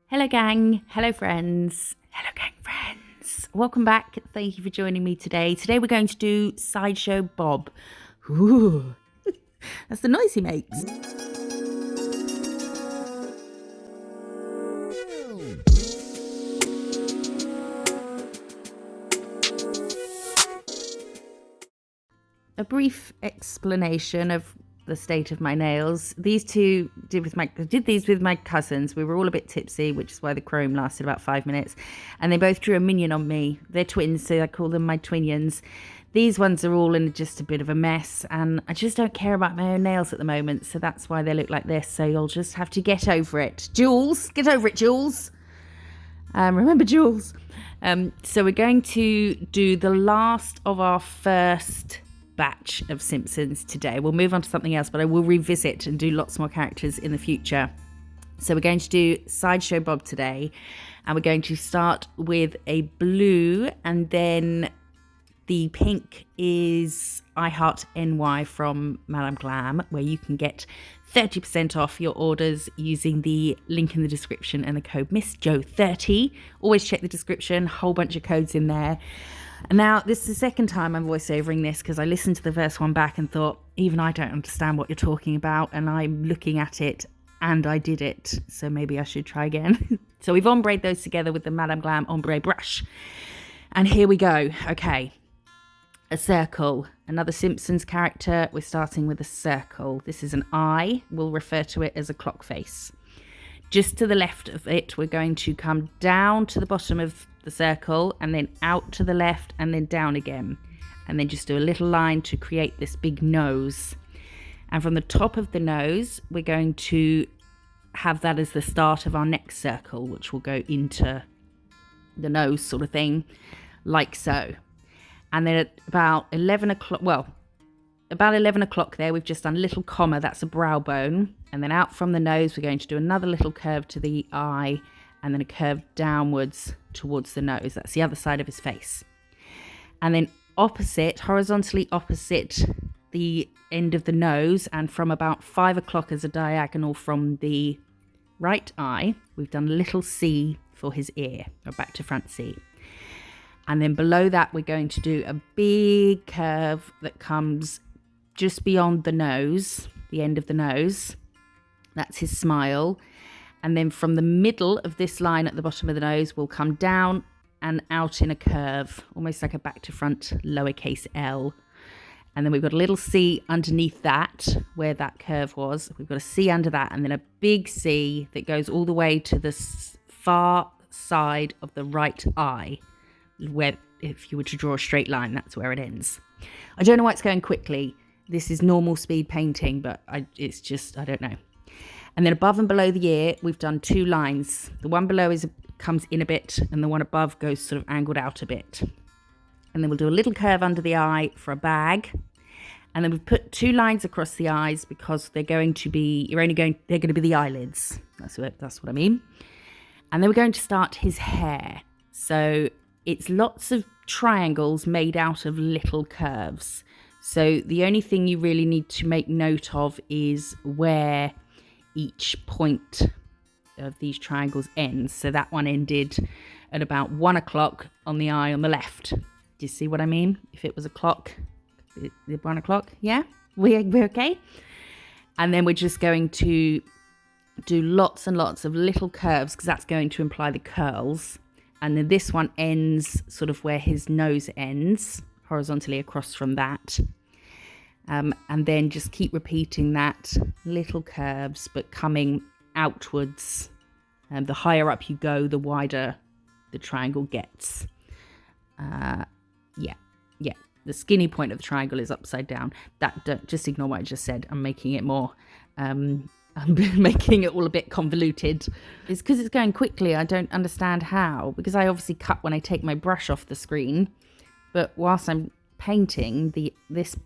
Hello gang, hello friends, hello gang friends. Welcome back. Thank you for joining me today. Today we're going to do Sideshow Bob. Ooh, that's the noise he makes. A brief explanation of the state of my nails. These two did these with my cousins. We were all a bit tipsy, which is why the chrome lasted about 5 minutes. And they both drew a minion on me. They're twins, so I call them my twinions. These ones are all in just a bit of a mess, and I just don't care about my own nails at the moment, so that's why they look like this. So you'll just have to get over it. Jules, get over it, Jules. Remember Jules. So we're going to do the last of our first batch of Simpsons today. We'll move on to something else, but I will revisit and do lots more characters in the future. So we're going to do Sideshow Bob today, and we're going to start with a blue, and then the pink is I Heart NY from Madame Glam, where you can get 30% off your orders using the link in the description and the code MISSJO30. Always check the description, whole bunch of codes in there. And now, this is the second time I'm voiceovering this because I listened to the first one back and thought, even I don't understand what you're talking about, and I'm looking at it and I did it, so maybe I should try again. So we've ombre'd those together with the Madame Glam ombre brush. And here we go. Okay. A circle. Another Simpsons character. We're starting with a circle. This is an eye. We'll refer to it as a clock face. Just to the left of it, we're going to come down to the bottom of the circle and then out to the left and then down again. And then just do a little line to create this big nose. And from the top of the nose, we're going to have that as the start of our next circle, which will go into the nose sort of thing, like so. And then at about 11 o'clock, about 11 o'clock there, we've just done a little comma, that's a brow bone. And then out from the nose, we're going to do another little curve to the eye, and then a curve downwards towards the nose. That's the other side of his face. And then opposite, horizontally opposite the end of the nose, and from about 5 o'clock as a diagonal from the right eye, we've done a little C for his ear, or back to front C. And then below that, we're going to do a big curve that comes just beyond the nose, the end of the nose. That's his smile. And then from the middle of this line at the bottom of the nose, we'll come down and out in a curve, almost like a back to front lowercase L. And then we've got a little C underneath that, where that curve was. We've got a C under that, and then a big C that goes all the way to the far side of the right eye, where if you were to draw a straight line, that's where it ends. I don't know why it's going quickly. This is normal speed painting, but it's just, I don't know. And then above and below the ear, we've done two lines. The one below comes in a bit, and the one above goes sort of angled out a bit. And then we'll do a little curve under the eye for a bag. And then we've put two lines across the eyes because they're going to be, they're going to be the eyelids. That's what I mean. And then we're going to start his hair. So it's lots of triangles made out of little curves. So the only thing you really need to make note of is where each point of these triangles ends. So that one ended at about 1 o'clock on the eye on the left. Do you see what I mean? If it was a clock, 1 o'clock, yeah? We're okay? And then we're just going to do lots and lots of little curves because that's going to imply the curls. And then this one ends sort of where his nose ends, horizontally across from that. And then just keep repeating that, little curves, but coming outwards. The higher up you go, the wider the triangle gets. Yeah. The skinny point of the triangle is upside down. Just ignore what I just said. I'm making it more, I'm making it all a bit convoluted. It's because it's going quickly. I don't understand how, because I obviously cut when I take my brush off the screen. But whilst I'm painting this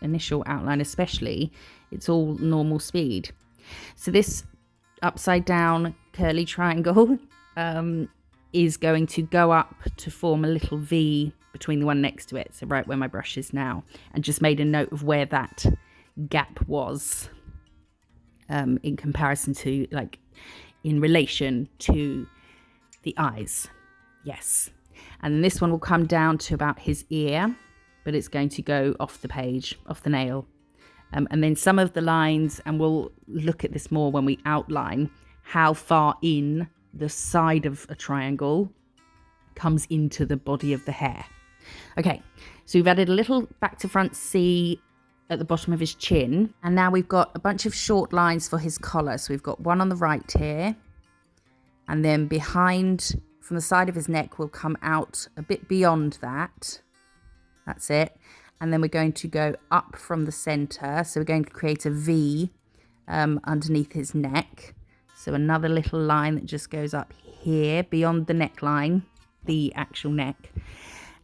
initial outline especially, it's all normal speed. So this upside down curly triangle is going to go up to form a little V between the one next to it, so right where my brush is now, and just made a note of where that gap was in comparison to, like, in relation to the eyes. Yes. And then this one will come down to about his ear, but it's going to go off the page, off the nail. And then some of the lines, and we'll look at this more when we outline how far in the side of a triangle comes into the body of the hair. Okay, so we've added a little back to front C at the bottom of his chin. And now we've got a bunch of short lines for his collar. So we've got one on the right here. And then behind, from the side of his neck, will come out a bit beyond that. That's it. And then we're going to go up from the center. So we're going to create a V underneath his neck. So another little line that just goes up here beyond the neckline, the actual neck.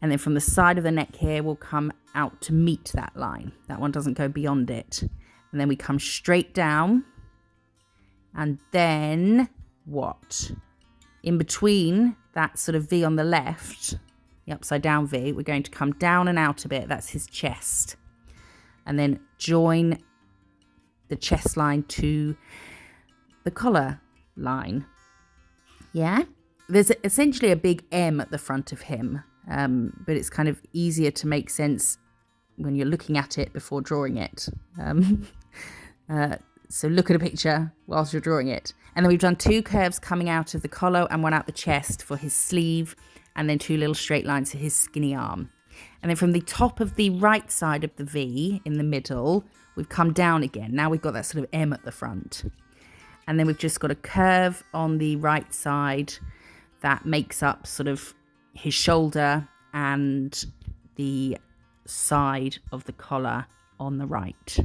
And then from the side of the neck here will come out to meet that line. That one doesn't go beyond it. And then we come straight down. And then what? In between that sort of V on the left, the upside down V, we're going to come down and out a bit. That's his chest. And then join the chest line to the collar line. Yeah? There's essentially a big M at the front of him, but it's kind of easier to make sense when you're looking at it before drawing it. So look at a picture whilst you're drawing it. And then we've done 2 curves coming out of the collar and one out the chest for his sleeve, and then 2 little straight lines for his skinny arm. And then from the top of the right side of the V in the middle, we've come down again. Now we've got that sort of M at the front. And then we've just got a curve on the right side that makes up sort of his shoulder and the side of the collar on the right.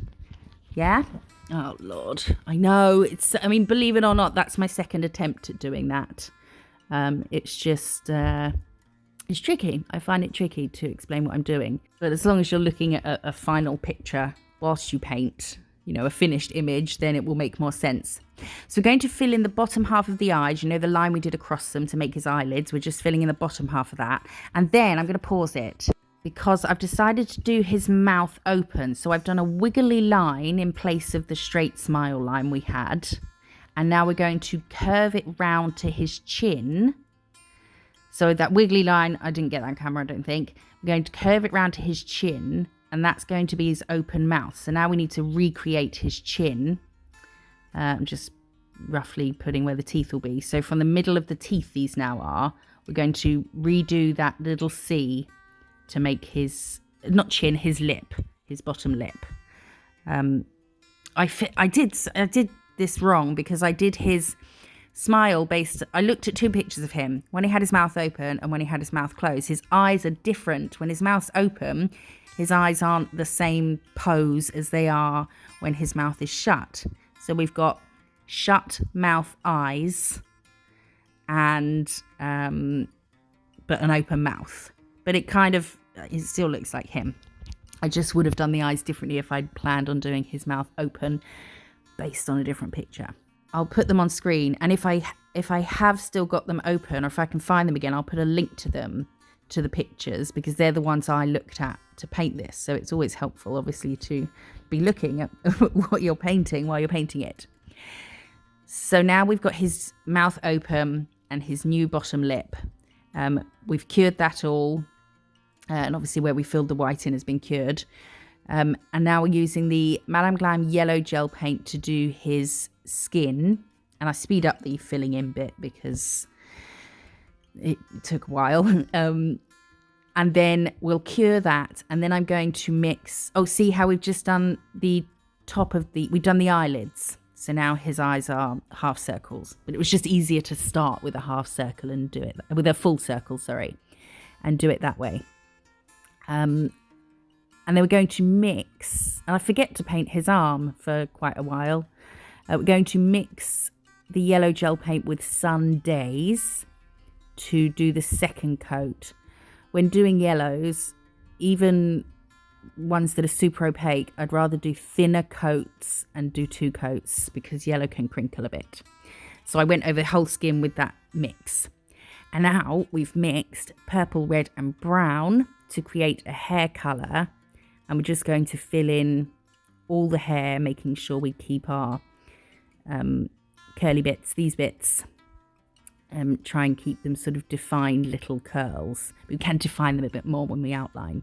Yeah? Oh, Lord. I know. I mean, believe it or not, that's my second attempt at doing that. It's just, it's tricky. I find it tricky to explain what I'm doing. But as long as you're looking at a final picture whilst you paint, you know, a finished image, then it will make more sense. So we're going to fill in the bottom half of the eyes. You know, the line we did across them to make his eyelids. We're just filling in the bottom half of that. And then I'm going to pause it because I've decided to do his mouth open. So I've done a wiggly line in place of the straight smile line we had. And now we're going to curve it round to his chin. So that wiggly line, I didn't get that on camera, I don't think. We're going to curve it round to his chin, and that's going to be his open mouth. So now we need to recreate his chin. I'm just roughly putting where the teeth will be. So from the middle of the teeth these now are, we're going to redo that little C to make his, not chin, his lip, his bottom lip. I did this wrong because I did his smile based, I looked at 2 pictures of him when he had his mouth open and when he had his mouth closed. His eyes are different. When his mouth's open, his eyes aren't the same pose as they are when his mouth is shut. So we've got shut mouth eyes and but an open mouth. But it still looks like him. I just would have done the eyes differently if I'd planned on doing his mouth open based on a different picture. I'll put them on screen, and if I have still got them open, or if I can find them again, I'll put a link to them, to the pictures, because they're the ones I looked at to paint this. So it's always helpful, obviously, to be looking at what you're painting while you're painting it. So now we've got his mouth open and his new bottom lip. We've cured that all, and obviously where we filled the white in has been cured. And now we're using the Madame Glam yellow gel paint to do his skin. And I speed up the filling in bit because it took a while. And then we'll cure that. And then I'm going to mix. Oh, see how we've just done the top of we've done the eyelids. So now his eyes are half circles. But it was just easier to start with a half circle and do it with a full circle, sorry. And do it that way. And then we're going to mix, and I forget to paint his arm for quite a while. We're going to mix the yellow gel paint with Sundays to do the second coat. When doing yellows, even ones that are super opaque, I'd rather do thinner coats and do 2 coats because yellow can crinkle a bit. So I went over the whole skin with that mix. And now we've mixed purple, red and brown to create a hair colour. And we're just going to fill in all the hair, making sure we keep our curly bits, these bits. Try and keep them sort of defined little curls. We can define them a bit more when we outline.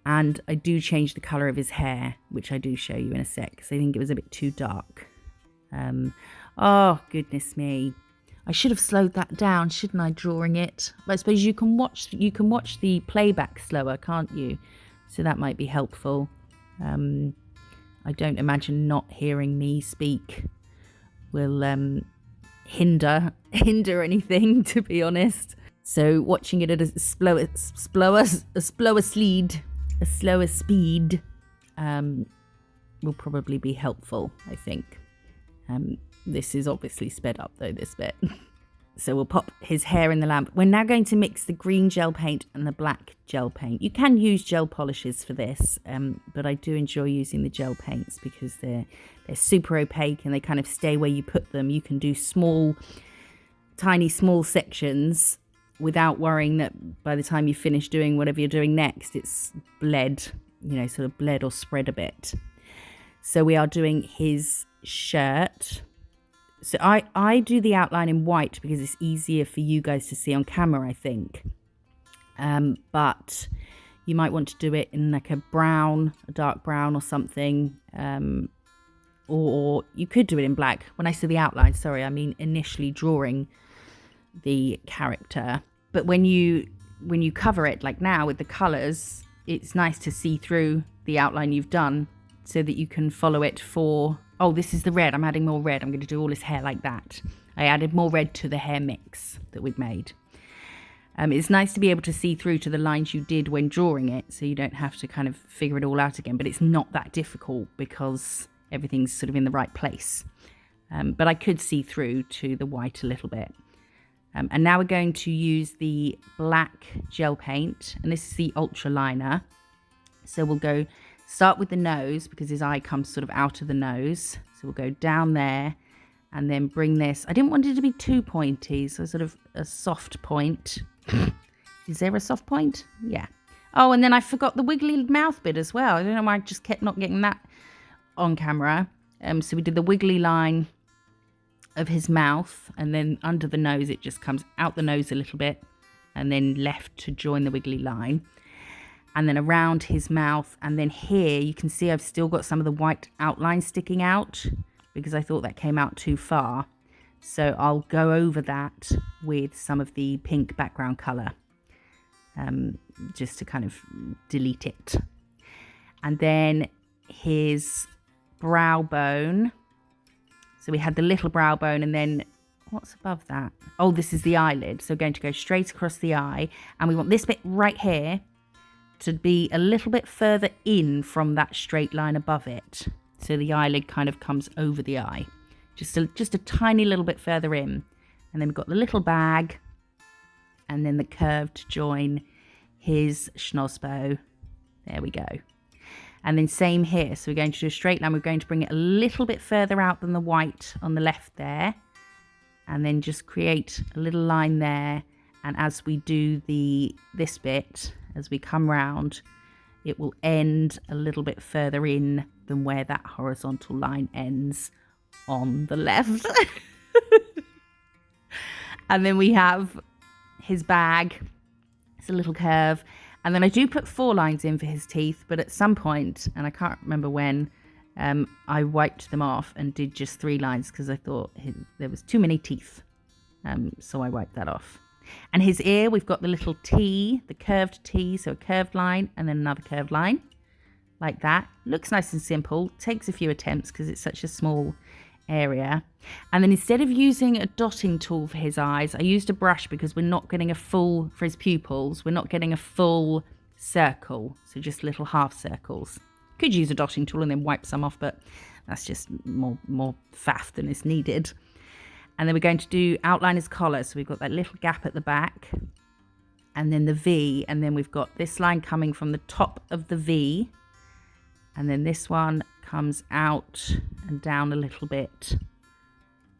And I do change the colour of his hair, which I do show you in a sec, because I think it was a bit too dark. Oh, goodness me. I should have slowed that down, shouldn't I, drawing it? But I suppose you can watch the playback slower, can't you? So that might be helpful. I don't imagine not hearing me speak will hinder anything, to be honest. So watching it at a slower speed will probably be helpful, I think. This is obviously sped up though, this bit. So we'll pop his hair in the lamp. We're now going to mix the green gel paint and the black gel paint. You can use gel polishes for this, but I do enjoy using the gel paints because they're super opaque and they kind of stay where you put them. You can do tiny small sections without worrying that by the time you finish doing whatever you're doing next, it's bled, sort of bled or spread a bit. So we are doing his shirt. So I do the outline in white because it's easier for you guys to see on camera, I think. But you might want to do it in like a dark brown or something. Or you could do it in black. When I say the outline, sorry, I mean initially drawing the character. But when you cover it, like now with the colours, it's nice to see through the outline you've done so that you can follow it for... Oh, this is the red. I'm adding more red. I'm going to do all his hair like that. I added more red to the hair mix that we'd made. It's nice to be able to see through to the lines you did when drawing it, so you don't have to kind of figure it all out again. But it's not that difficult because everything's sort of in the right place. But I could see through to the white a little bit. And now we're going to use the black gel paint. And this is the Ultra Liner. So we'll start with the nose because his eye comes sort of out of the nose. So we'll go down there and then bring this. I didn't want it to be too pointy, so sort of a soft point. Is there a soft point? Yeah. Oh, and then I forgot the wiggly mouth bit as well. I don't know why I just kept not getting that on camera. So we did the wiggly line of his mouth, and then under the nose it just comes out the nose a little bit and then left to join the wiggly line. And then around his mouth, and then here you can see I've still got some of the white outline sticking out because I thought that came out too far. So I'll go over that with some of the pink background colour, just to kind of delete it. And then his brow bone. So we had the little brow bone, and then what's above that? Oh, this is the eyelid. So we're going to go straight across the eye, and we want this bit right here to be a little bit further in from that straight line above it. So the eyelid kind of comes over the eye. Just a tiny little bit further in. And then we've got the little bag. And then the curve to join his schnozzbow. There we go. And then same here. So we're going to do a straight line. We're going to bring it a little bit further out than the white on the left there. And then just create a little line there. And as we do this bit, as we come round, it will end a little bit further in than where that horizontal line ends on the left. And then we have his bag. It's a little curve. And then I do put 4 lines in for his teeth, but at some point, and I can't remember when, I wiped them off and did just 3 lines because I thought there was too many teeth. So I wiped that off. And his ear, we've got the little T, the curved T, so a curved line and then another curved line, like that. Looks nice and simple, takes a few attempts because it's such a small area. And then instead of using a dotting tool for his eyes, I used a brush because we're not getting a full, for his pupils, we're not getting a full circle, so just little half circles. Could use a dotting tool and then wipe some off, but that's just more faff than is needed. And then we're going to outline his collar. So we've got that little gap at the back and then the V. And then we've got this line coming from the top of the V. And then this one comes out and down a little bit.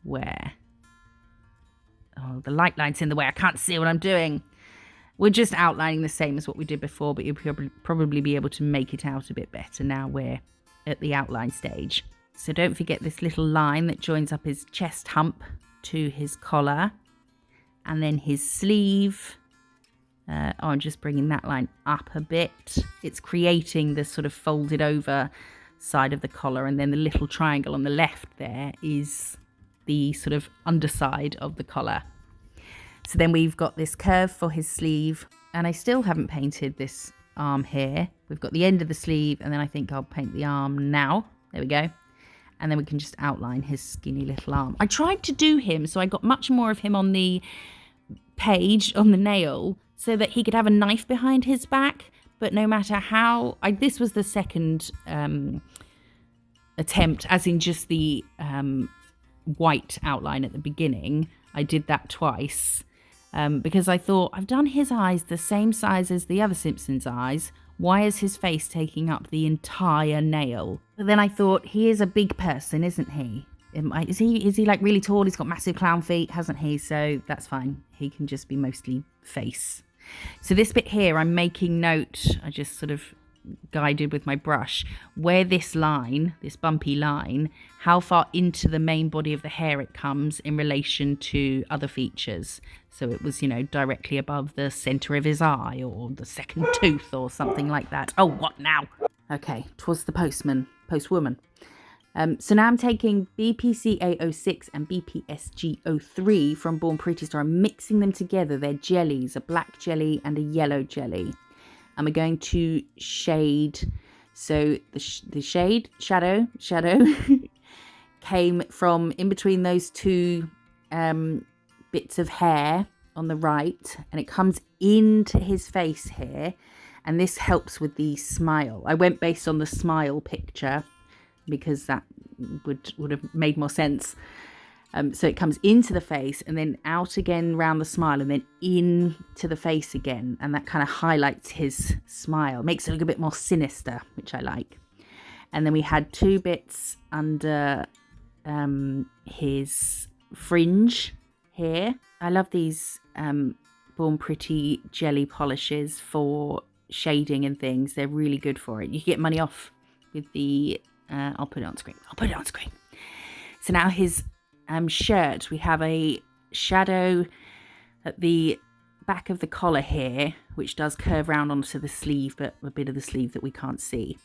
Where? Oh, the light line's in the way. I can't see what I'm doing. We're just outlining the same as what we did before, but you'll probably be able to make it out a bit better now we're at the outline stage. So don't forget this little line that joins up his chest hump to his collar. And then his sleeve. I'm just bringing that line up a bit. It's creating this sort of folded over side of the collar. And then the little triangle on the left there is the sort of underside of the collar. So then we've got this curve for his sleeve. And I still haven't painted this arm here. We've got the end of the sleeve, and then I think I'll paint the arm now. There we go. And then we can just outline his skinny little arm. I tried to do him, so I got much more of him on the page, on the nail, so that he could have a knife behind his back. But no matter how... this was the second attempt, as in just the white outline at the beginning. I did that twice. Because I thought, I've done his eyes the same size as the other Simpsons' eyes. Why is his face taking up the entire nail? But then I thought, he is a big person, isn't he? Is he like really tall? He's got massive clown feet, hasn't he? So that's fine. He can just be mostly face. So this bit here, I'm making note. I just sort of guided with my brush where this line, this bumpy line, how far into the main body of the hair it comes in relation to other features. So it was, you know, directly above the center of his eye or the second tooth or something like that. Oh, what now? Okay, 'twas the postwoman. So now I'm taking BPCA06 and BPSG03 from Born Pretty Star. I'm mixing them together. They're jellies, a black jelly and a yellow jelly. And we're going to shade. So the shadow came from in between those two bits of hair on the right, and it comes into his face here, and this helps with the smile. I went based on the smile picture because that would have made more sense. So it comes into the face and then out again round the smile and then into the face again. And that kind of highlights his smile. Makes it look a bit more sinister, which I like. And then we had two bits under his fringe here. I love these Born Pretty jelly polishes for shading and things. They're really good for it. You can get money off with the... I'll put it on screen. So now his... shirt, we have a shadow at the back of the collar here, which does curve round onto the sleeve, but a bit of the sleeve that we can't see.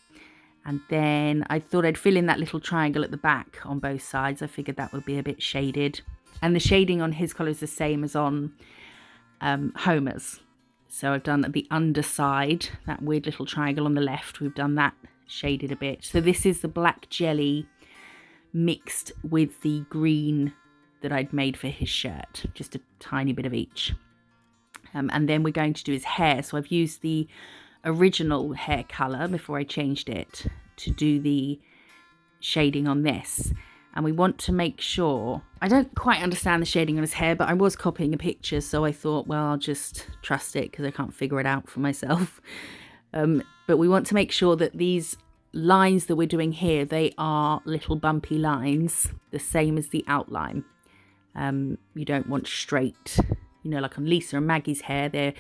And then I thought I'd fill in that little triangle at the back on both sides. I figured that would be a bit shaded. And the shading on his collar is the same as on Homer's. So I've done the underside, that weird little triangle on the left. We've done that shaded a bit. So this is the black jelly mixed with the green that I'd made for his shirt, just a tiny bit of each. And then we're going to do his hair. So I've used the original hair colour before I changed it to do the shading on this. And we want to make sure, I don't quite understand the shading on his hair, but I was copying a picture, so I thought, well, I'll just trust it because I can't figure it out for myself. But we want to make sure that these lines that we're doing here, they are little bumpy lines, the same as the outline. You don't want straight, you know, like on Lisa and Maggie's hair, they're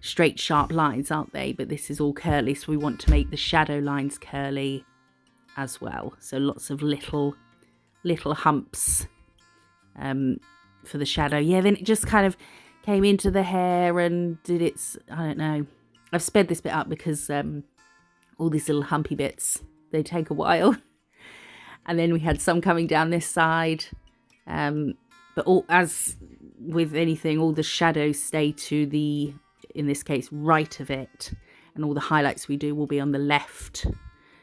straight sharp lines, aren't they? But this is all curly, so we want to make the shadow lines curly as well. So lots of little humps for the shadow. Yeah, then it just kind of came into the hair and did its, I don't know. I've sped this bit up because all these little humpy bits, they take a while. And then we had some coming down this side. But all, as with anything, all the shadows stay to the, in this case, right of it. And all the highlights we do will be on the left.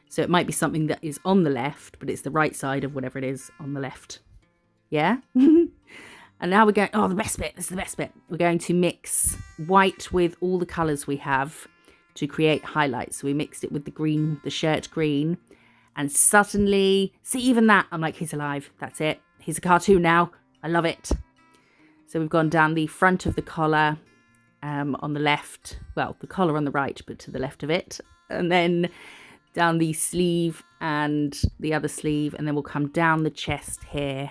So it might be something that is on the left, but it's the right side of whatever it is on the left. Yeah? And now we're going, oh, the best bit. This is the best bit. We're going to mix white with all the colours we have to create highlights. So we mixed it with the green, the shirt green. And suddenly, see, even that, I'm like, he's alive. That's it. He's a cartoon now. I love it. So we've gone down the front of the collar on the left. Well, the collar on the right, but to the left of it. And then down the sleeve and the other sleeve. And then we'll come down the chest here.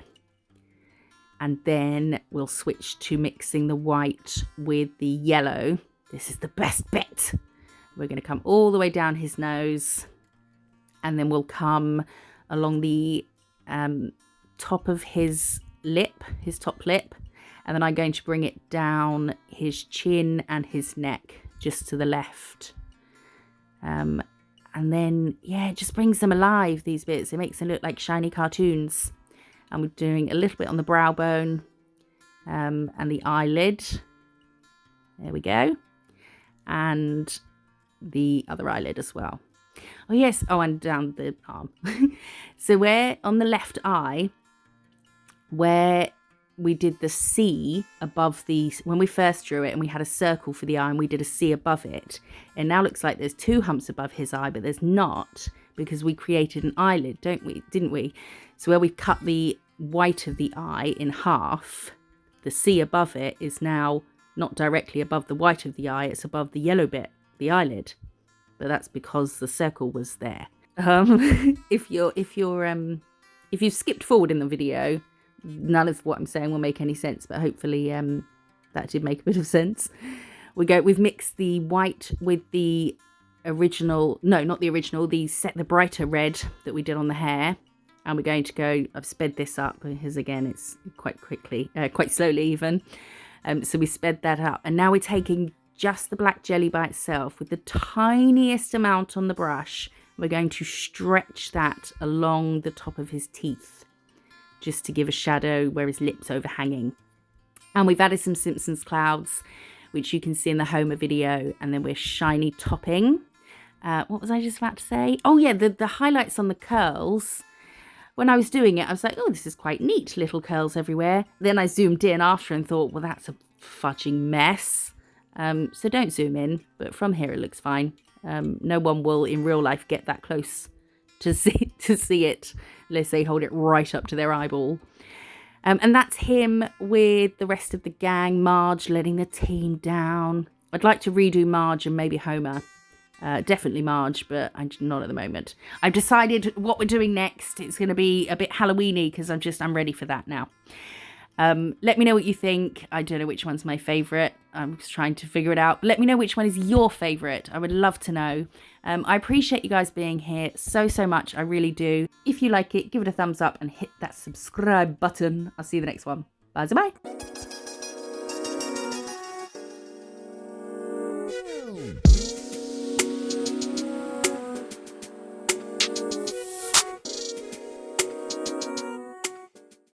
And then we'll switch to mixing the white with the yellow. This is the best bit. We're going to come all the way down his nose. And then we'll come along the top of his lip, his top lip. And then I'm going to bring it down his chin and his neck, just to the left. And then, yeah, it just brings them alive, these bits. It makes them look like shiny cartoons. And we're doing a little bit on the brow bone and the eyelid. There we go. And the other eyelid as well. Oh, yes. Oh, and down the arm. So where on the left eye, where we did the C above the, when we first drew it and we had a circle for the eye and we did a C above it, it now looks like there's 2 humps above his eye, but there's not, because we created an eyelid, didn't we? So where we've cut the white of the eye in half, the C above it is now not directly above the white of the eye, it's above the yellow bit, the eyelid. But that's because the circle was there. If you've skipped forward in the video, none of what I'm saying will make any sense, but hopefully that did make a bit of sense. We've mixed the white with the original, no, not the original, the brighter red that we did on the hair. And we're going to go, I've sped this up because again, it's quite slowly even. So we sped that up. And now we're taking just the black jelly by itself with the tiniest amount on the brush. We're going to stretch that along the top of his teeth, just to give a shadow where his lip's overhanging. And we've added some Simpsons clouds, which you can see in the Homer video. And then we're shiny topping. What was I just about to say? Oh yeah, the highlights on the curls. When I was doing it, I was like, oh, this is quite neat, little curls everywhere. Then I zoomed in after and thought, well, that's a fudging mess. So don't zoom in, but from here it looks fine. No one will in real life get that close to see it unless they hold it right up to their eyeball. And that's him with the rest of the gang. Marge letting the team down. I'd like to redo Marge and maybe Homer. Definitely Marge, but I'm not at the moment. I've decided what we're doing next. It's going to be a bit Halloween-y because I'm ready for that now. Let me know what you think. I don't know which one's my favourite. I'm just trying to figure it out. Let me know which one is your favourite. I would love to know. I appreciate you guys being here so much. I really do. If you like it, give it a thumbs up and hit that subscribe button. I'll see you in the next one. Bye-bye.